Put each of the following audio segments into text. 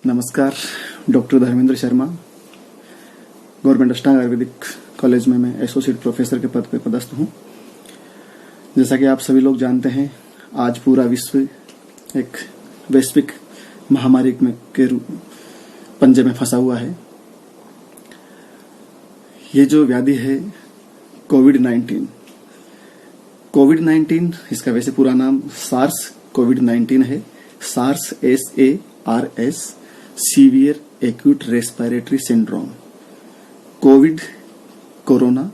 नमस्कार, doctor Dharmendra Sharma, government अष्टांग Ayurvedic college में मैं एसोसिएट प्रोफेसर के पद पर पदस्थ हूँ। जैसा कि आप सभी लोग जानते हैं, आज पूरा विश्व एक वैश्विक महामारी के पंजे में फंसा हुआ है। ये जो व्याधि है कोविड-19, इसका वैसे पूरा नाम सार्स कोविड-19 है। SARS SARS severe acute respiratory syndrome, COVID corona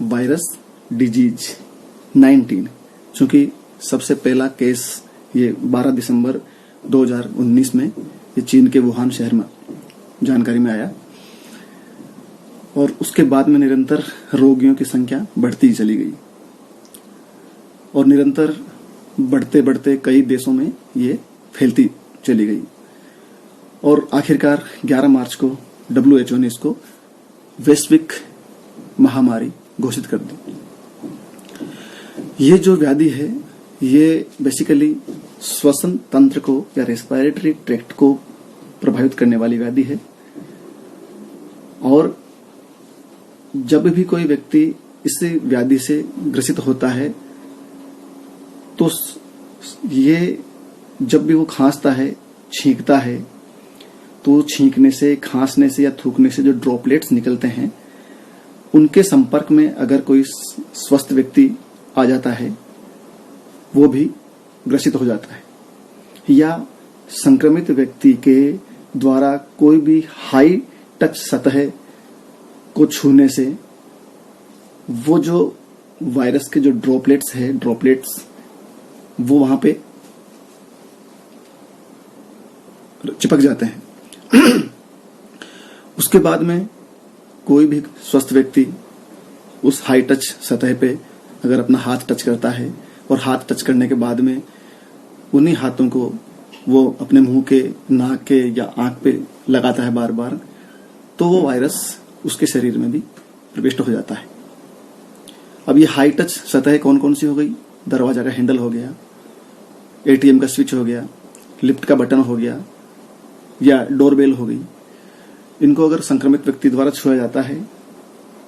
virus disease 19। चूंकि सबसे पहला केस ये 12 दिसंबर 2019 में ये चीन के वुहान शहर में जानकारी में आया और उसके बाद में निरंतर रोगियों की संख्या बढ़ती चली गई और निरंतर बढ़ते बढ़ते कई देशों में ये फैलती चली गई और आखिरकार 11 मार्च को WHO ने इसको वैश्विक महामारी घोषित कर दी। ये जो व्याधि है ये बेसिकली श्वसन तंत्र को या रेस्पिरेटरी ट्रैक्ट को प्रभावित करने वाली व्याधि है और जब भी कोई व्यक्ति इस व्याधि से ग्रसित होता है तो ये जब भी वो खांसता है, छींकता है, तो छींकने से, खांसने से या थूकने से जो ड्रॉपलेट्स निकलते हैं उनके संपर्क में अगर कोई स्वस्थ व्यक्ति आ जाता है वो भी ग्रसित हो जाता है, या संक्रमित व्यक्ति के द्वारा कोई भी हाई टच सतह को छूने से वो जो वायरस के जो ड्रॉपलेट्स वो वहां पे चिपक जाते हैं। उसके बाद में कोई भी स्वस्थ व्यक्ति उस हाई टच सतह पे अगर अपना हाथ टच करता है और हाथ टच करने के बाद में उन्हीं हाथों को वो अपने मुंह के, नाक के या आंख पे लगाता है बार बार, तो वो वायरस उसके शरीर में भी प्रविष्ट हो जाता है। अब ये हाई टच सतह कौन कौन सी हो गई? दरवाजा का हैंडल हो गया, ATM का स्विच हो गया, लिफ्ट का बटन हो गया या डोरबेल हो गई। इनको अगर संक्रमित व्यक्ति द्वारा छुआ जाता है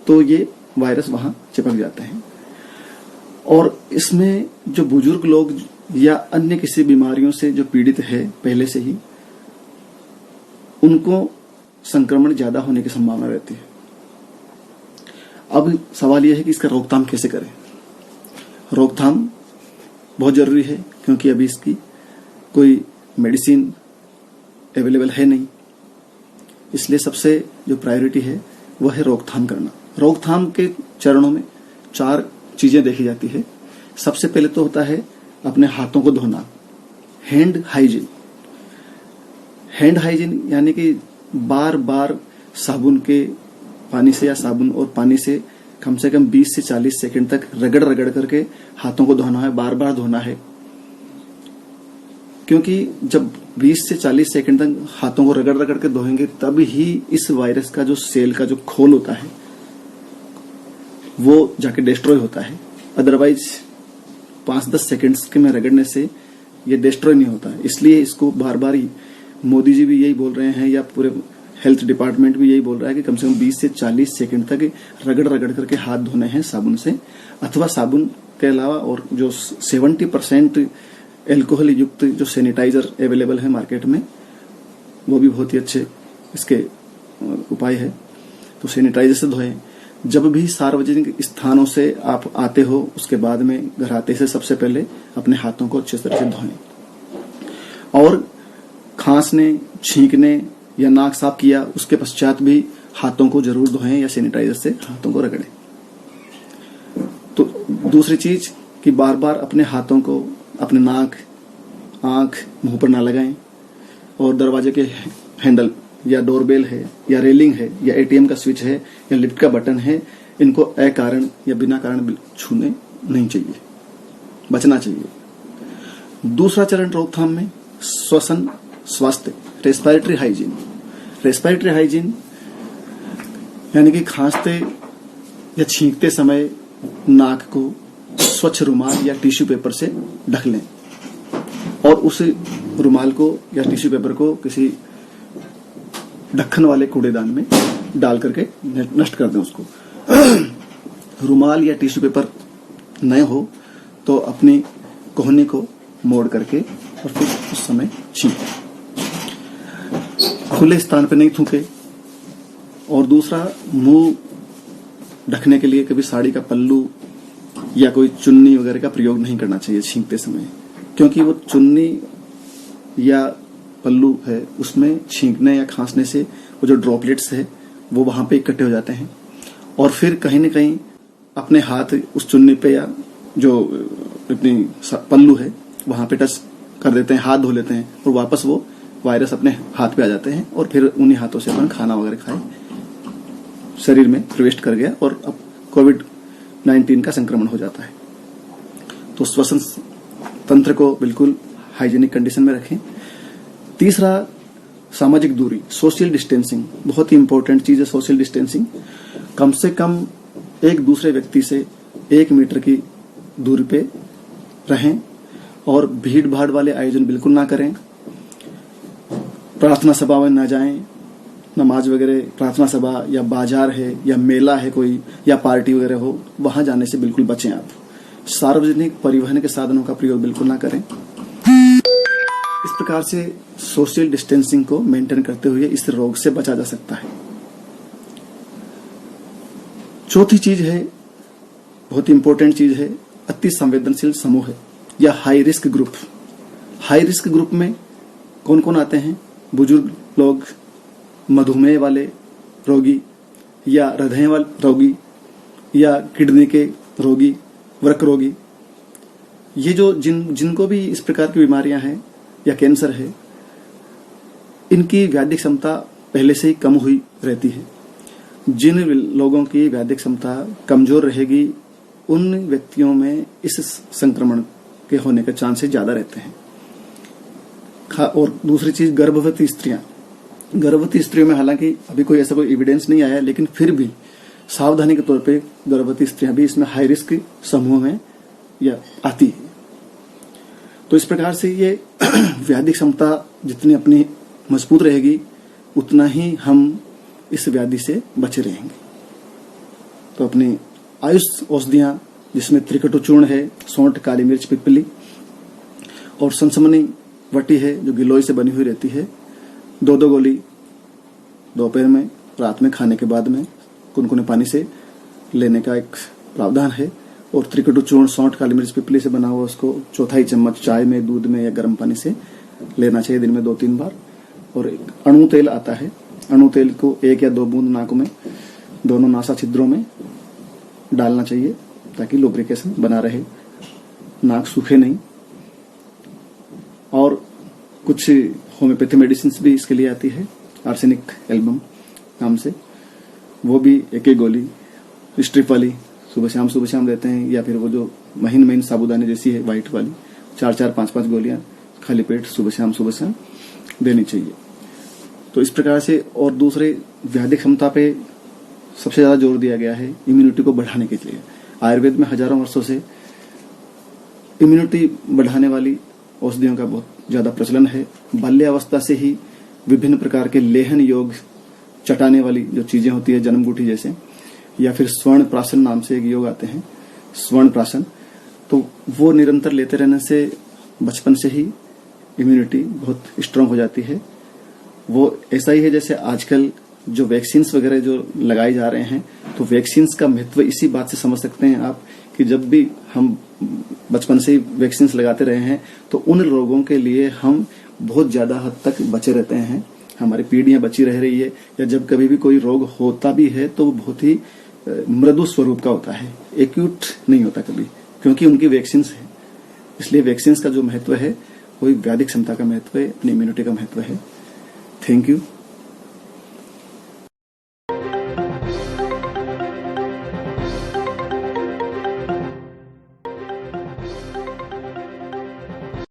तो ये वायरस वहां चिपक जाते हैं और इसमें जो बुजुर्ग लोग या अन्य किसी बीमारियों से जो पीड़ित है पहले से ही, उनको संक्रमण ज्यादा होने की संभावना रहती है। अब सवाल यह है कि इसका रोकथाम कैसे करें। रोकथाम बहुत जरूरी है क्योंकि अभी इसकी कोई मेडिसिन अवेलेबल है नहीं, इसलिए सबसे जो प्रायोरिटी है वह है रोकथाम करना। रोकथाम के चरणों में 4 चीजें देखी जाती है। सबसे पहले तो होता है अपने हाथों को धोना, हैंड हाइजीन यानी कि बार बार साबुन के पानी से या साबुन और पानी से कम 20 से 40 सेकंड तक रगड़ करके हाथों को धोना है, बार बार धोना है। क्योंकि जब 20 से 40 सेकंड तक हाथों को रगड़ के धोएंगे तब ही इस वायरस का जो सेल का जो खोल होता है वो जाके डिस्ट्रॉय होता है। अदरवाइज 5-10 सेकंड्स के में रगड़ने से ये डिस्ट्रॉय नहीं होता है। इसलिए इसको बार बार ही मोदी जी भी यही बोल रहे हैं या पूरे हेल्थ डिपार्टमेंट भी यही बोल रहा है कि कम से कम 20 से 40 सेकंड तक रगड़ करके हाथ धोने हैं साबुन से, अथवा साबुन के अलावा और जो 70% एल्कोहल युक्त जो सैनिटाइजर अवेलेबल है मार्केट में वो भी बहुत ही अच्छे इसके उपाय है। तो सैनिटाइजर से धोएं। जब भी सार्वजनिक स्थानों से आप आते हो उसके बाद में घर आते से सबसे पहले अपने हाथों को अच्छे तरह से धोएं और खांसने, छींकने या नाक साफ किया उसके पश्चात भी हाथों को जरूर धोएं या सैनिटाइजर से हाथों को रगड़ें। तो दूसरी चीज कि बार बार अपने हाथों को अपने नाक, आंख, मुंह पर ना लगाएं और दरवाजे के हैंडल या डोरबेल है या रेलिंग है या ATM का स्विच है या लिफ्ट का बटन है, इनको अकारण या बिना कारण छूने नहीं चाहिए, बचना चाहिए। दूसरा चरण रोकथाम में श्वसन स्वास्थ्य, रेस्पिरेटरी हाइजीन यानी कि खांसते या छींकते समय नाक को स्वच्छ रुमाल या टिश्यू पेपर से ढक लें और उस रुमाल को या टिश्यू पेपर को किसी ढक्कन वाले कूड़ेदान में डाल करके नष्ट कर दें उसको। रुमाल या टिश्यू पेपर न हो तो अपनी कोहनी को मोड़ करके और फिर उस समय छींकें। खुले स्थान पर नहीं थूके। और दूसरा, मुंह ढकने के लिए कभी साड़ी का पल्लू या कोई चुन्नी वगैरह का प्रयोग नहीं करना चाहिए छींकते समय, क्योंकि वो चुन्नी या पल्लू है उसमें छींकने या खांसने से वो जो ड्रॉपलेट्स है वो वहां पे इकट्ठे हो जाते हैं और फिर कहीं न कहीं अपने हाथ उस चुन्नी पे या जो अपनी पल्लू है वहां पे टच कर देते हैं, हाथ धो लेते हैं और वापस वो वायरस अपने हाथ पे आ जाते हैं और फिर उन्हीं हाथों से अपन खाना वगैरह खाए, शरीर में प्रवेश कर गया और अब कोविड-19 का संक्रमण हो जाता है। तो श्वसन तंत्र को बिल्कुल हाइजीनिक कंडीशन में रखें। तीसरा, सामाजिक दूरी, सोशल डिस्टेंसिंग, बहुत ही इंपॉर्टेंट चीज है सोशल डिस्टेंसिंग। कम से कम एक दूसरे व्यक्ति से 1 मीटर की दूरी पे रहें और भीड़ भाड़ वाले आयोजन बिल्कुल ना करें। प्रार्थना सभा में ना जाएं, नमाज वगैरह, प्रार्थना सभा या बाजार है या मेला है कोई या पार्टी वगैरह हो, वहां जाने से बिल्कुल बचें आप। सार्वजनिक परिवहन के साधनों का प्रयोग बिल्कुल ना करें। इस प्रकार से सोशल डिस्टेंसिंग को मेंटेन करते हुए इस रोग से बचा जा सकता है। चौथी चीज है, बहुत ही इंपॉर्टेंट चीज है, अति संवेदनशील समूह है या high risk group. High risk group में कौन कौन आते हैं? बुजुर्ग लोग, मधुमेह वाले रोगी या हृदय वाले रोगी या किडनी के रोगी, वृक्क रोगी, ये जो जिनको भी इस प्रकार की बीमारियां हैं या कैंसर है, इनकी व्याधिक क्षमता पहले से ही कम हुई रहती है। जिन लोगों की व्याधिक क्षमता कमजोर रहेगी उन व्यक्तियों में इस संक्रमण के होने के चांसेस ज्यादा रहते हैं। और दूसरी चीज, गर्भवती स्त्रियां। गर्भवती स्त्रियों में हालांकि अभी कोई ऐसा कोई एविडेंस नहीं आया, लेकिन फिर भी सावधानी के तौर पे गर्भवती स्त्रियां भी इसमें हाई रिस्क समूह में या आती है। तो इस प्रकार से ये व्याधि क्षमता जितनी अपनी मजबूत रहेगी उतना ही हम इस व्याधि से बचे रहेंगे। तो अपनी आयुष औषधियां, जिसमें त्रिकटु चूर्ण है, सौंठ, काली मिर्च, पिपली और सनसमनी वटी है जो गिलोय से बनी हुई रहती है, 2-2 गोली दोपहर में, रात में खाने के बाद में कुनकुने पानी से लेने का एक प्रावधान है। और त्रिकटु चूर्ण, सौंठ, काली मिर्च, पिपली से बना हुआ उसको 1/4 चम्मच चाय में, दूध में या गर्म पानी से लेना चाहिए दिन में 2-3 बार। और एक अणु तेल आता है, अणु तेल को 1 या 2 बूंद नाक में, दोनों नासा छिद्रों में डालना चाहिए ताकि लुब्रिकेशन बना रहे, नाक सूखे नहीं। और कुछ होम्योपैथी मेडिसिन भी इसके लिए आती है, आर्सेनिक एल्बम नाम से, वो भी 1-1 गोली स्ट्रिप वाली सुबह शाम देते हैं, या फिर वो जो महीन साबुदाने जैसी है व्हाइट वाली, 4-4, 5-5 गोलियां खाली पेट सुबह शाम देनी चाहिए। तो इस प्रकार से। और दूसरे, व्याधि क्षमता पे सबसे ज्यादा जोर दिया गया है इम्यूनिटी को बढ़ाने के लिए। आयुर्वेद में हजारों वर्षों से इम्यूनिटी बढ़ाने वाली औषधियों का बहुत ज्यादा प्रचलन है। बाल्यावस्था से ही विभिन्न प्रकार के लेहन योग, चटाने वाली जो चीजें होती है जन्मगुठी जैसे, या फिर स्वर्ण प्राशन नाम से एक योग आते हैं, स्वर्ण प्राशन, तो वो निरंतर लेते रहने से बचपन से ही इम्यूनिटी बहुत स्ट्रांग हो जाती है। वो ऐसा ही है जैसे आजकल जो वैक्सीन्स वगैरह जो लगाए जा रहे हैं, तो वैक्सीन्स का महत्व इसी बात से समझ सकते हैं आप कि जब भी हम बचपन से ही वैक्सीन्स लगाते रहे हैं तो उन रोगों के लिए हम बहुत ज्यादा हद तक बचे रहते हैं, हमारी पीढ़ियां बची रह रही है। या जब कभी भी कोई रोग होता भी है तो वो बहुत ही मृदु स्वरूप का होता है, एक्यूट नहीं होता कभी, क्योंकि उनकी वैक्सीन्स है। इसलिए वैक्सीन्स का जो महत्व है वही व्याधि क्षमता का महत्व है, अपनी इम्यूनिटी का महत्व है। Thank you.